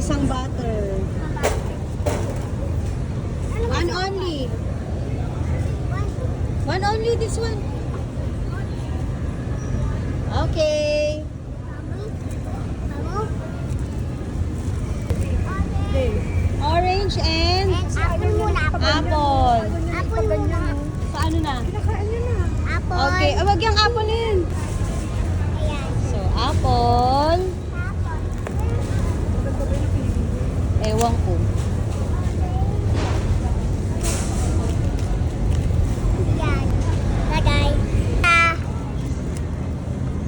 isang butter. One only. One only, this one. Okay. Orange and Apple muna. apple. Apple muna. So ano na? Apple. Okay, wag yung apple na yun. Ayan. So, apple. Ewan ko. Ayan. Lagay.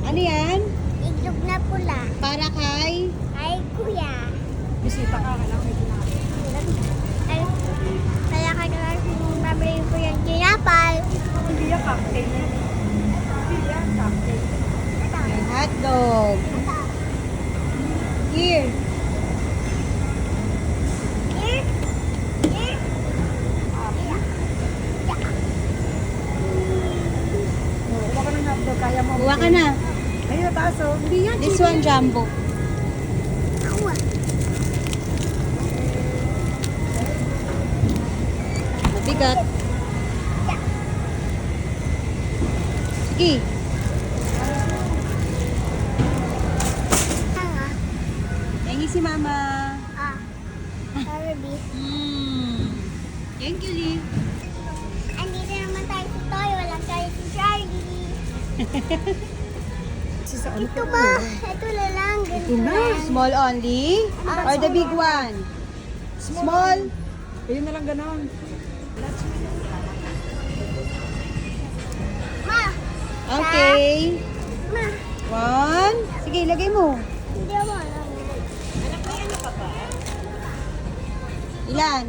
Ano yan? Iglog na pula. Para kay? Ay, kuya. Bisita ka, kailangan may tinapay. Ay, kaya kailangan mabili ko yung tinapay. Hindi yan cocktail. Hindi yan cocktail. May hotdog. Here. Here. Here. Kuha ka ng hotdog, kaya mo. Buwa ka na. Ayun, baso. Hindi yan. This one, jumbo. Ako. Mabigat. Sige. Tanga. Yangi si mama. Ah. Barbie. Thank you, Lee. Andito naman tayo sa toy. Walang tayo si Charlie. Sa ano Ito ba? Ito na lang. Ganito lang. Small only? Or the big one? Small? Ayun na lang ganon. Ma. Okay. Ma. One. Sige, lagay mo. Hindi mo alam. Ilan?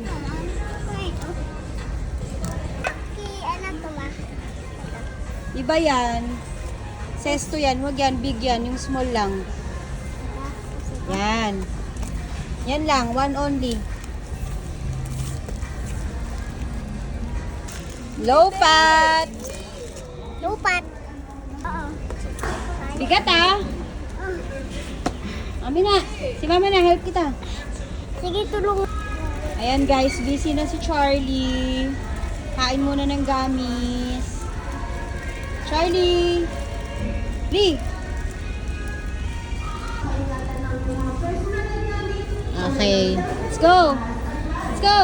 Ano to ma? Iba yan. Sesto yan. Huwag yan. Big yan. Yung small lang. Yan. Yan lang. One only. Low fat. Lupat. Oo. Bigat ah. Mami na. Si mama na. Help kita. Sige, tulong. Ayan guys. Busy na si Charlie. Kain muna ng gamis. Charlie. Lee. Okay. Let's go. Let's go.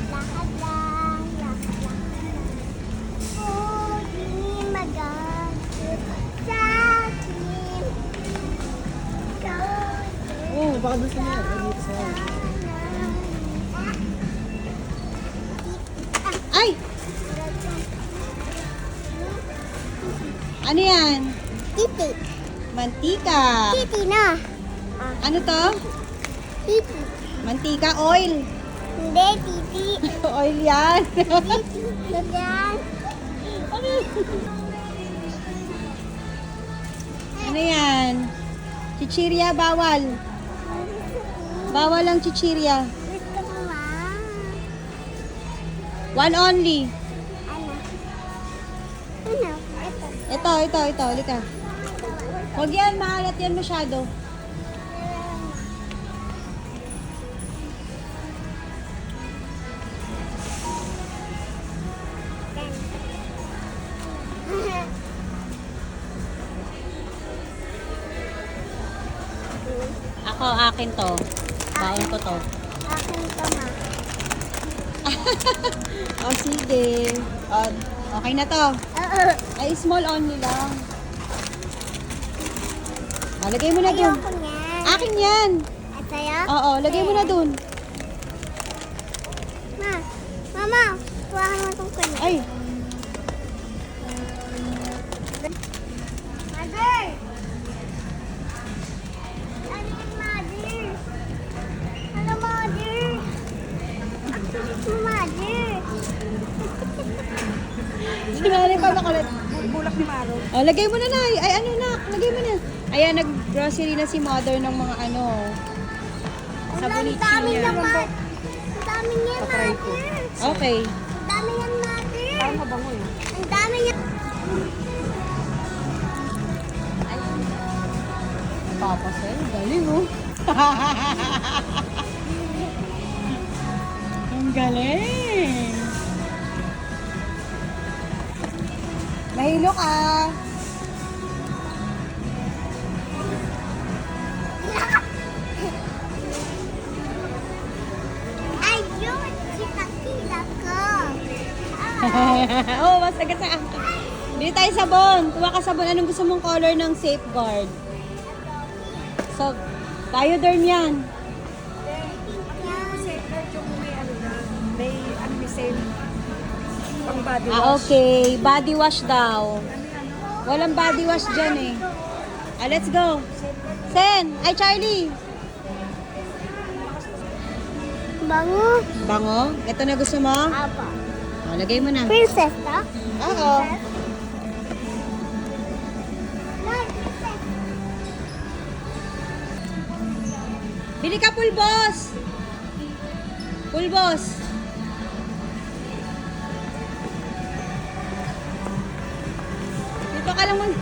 Lakad lang. Lakad lang. Oh, di magalit sa akin. Oh, baka gusto niya. Dito sa Ay! Ano yan? Titi. Mantika. Titi na. Ano to? Titi. Mantika oil. Hindi, titi. Oil yan. Titi. Yan. Ano yan? Chichirya bawal. Bawal ang chichirya. Gusto ko ma. One only. Ano? Ano? Ito. Ito. Halika. Huwag yan, maalat yan masyado. Ako, akin to. Baon ko to. Akin to ma. O, sige. O, okay na to. Oo. Ay, small only lang. O, lagay mo na dun. Ayoko niyan. Akin yan. At sa'yo? Oo, lagay mo na dun. Ma. Mama. Tuwakan mo itong kunin. Ay, Mother! Ano yung mother? Ano mother? Mother! sinanay pa makulit. bulak ni Maro. O, lagay mo na na. Ay, ano na. Lagay mo na. Ayan, nag-grocery na si mother ng mga ano. Sa Ang bonitsi dami niya. naman. Ang dami niya, mother. Okay. Ang dami niya, mother. Parang mabango eh. Ang dami niya. Papasel. Galing, oh. Ang galing. Mahilo ka. Ayun, kita-kita ko. Oh, masagat sa angka. Dito tayo sabon. Kuha ka sabon. Anong gusto mong color ng safeguard? So, Bioderm yan. Safeguard yung may ano na. May ano may same. Pang body wash. Ah, okay. Body wash daw. Walang body wash dyan eh. Ah, let's go. Sen! Ay, Charlie! Bango. Bango? Ito na gusto mo? Apa. Oh, lagay mo na. Princess na? Oo. Bili ka pulbos! Pulbos! Dito ka lang muna.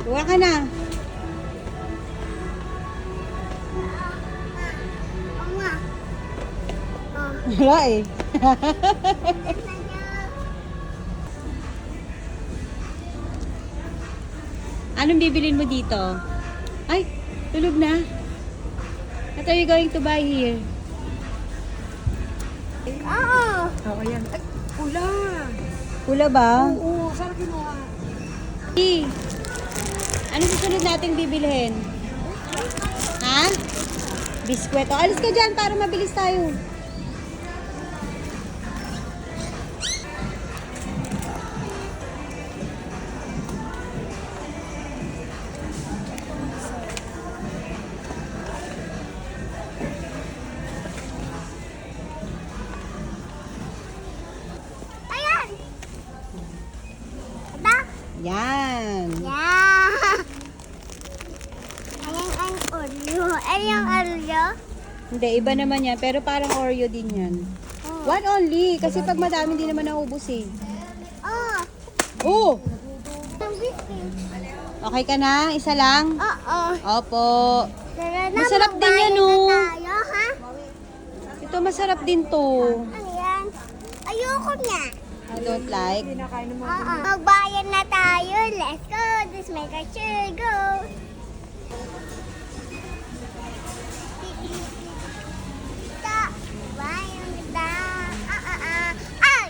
Kuha ka na. Oma. Oh. Wala eh. Anong bibilin mo dito? Ay, tulog na. What are you going to buy here? Oo. Oo, yan. Ay, pula. Pula ba? Oo, saan kinuha? Hey, ano susunod nating bibilhin? Ha? Biskwit. O, alis ka dyan para mabilis tayo. Ayan. Aba? Yan. Yeah. Ayan ang Oreo. Ayan ang Oreo. Hindi, iba naman yan. Pero parang Oreo din yan. Oh. One only. Kasi pag madami, hindi naman naubos eh. Oh. Oh! Ang biscuit. Okay ka na? Isa lang? Oo. Opo. Tara na, Masarap din yan, magbayad oh. na tayo, ha? Ito masarap din to. Ano yan? Ayoko niya. I don't like. Hindi na kain ng mga Oo. Magbayad na tayo. Let's go. Just make a sure go. Ta. Bayad na. Ay!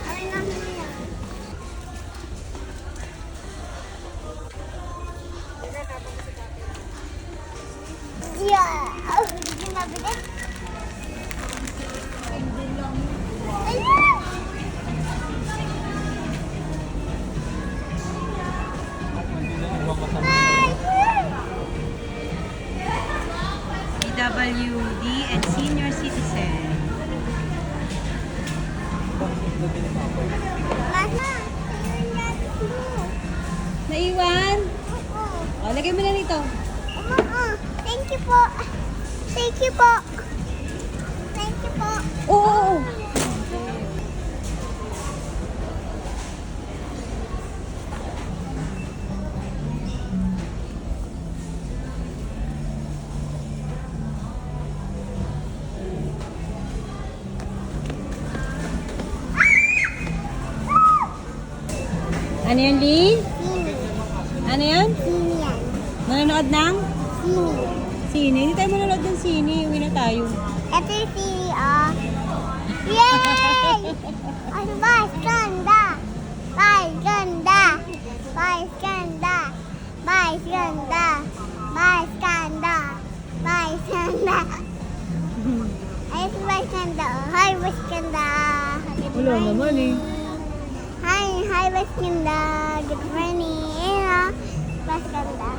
Ay, namin yan. Yeah. Hindi mabilis. Ayun! Ayun! PWD and senior citizen. Mama, ayun yan mo. Naiwan? Oo. O, lagay mo na nito. Thank you po. Thank you po. Thank you po. Oo. Ano yun, Lee? Sini. Ano yun? Sini yan. Nanonood ng? Sini. Sine. Hindi tayo manonood ng sine. Uwi na tayo. Ito yung sini, oh. Yay! Ano ba? Ganda! Bye, ganda! Bye, ganda! Bye, ganda! Bye, ganda! Bye, ganda! Ayos ba ganda? Oh. Hi, Bas Ganda! Good Wala morning. naman eh. Hi, Bas Ganda! Good morning! Bas Ganda!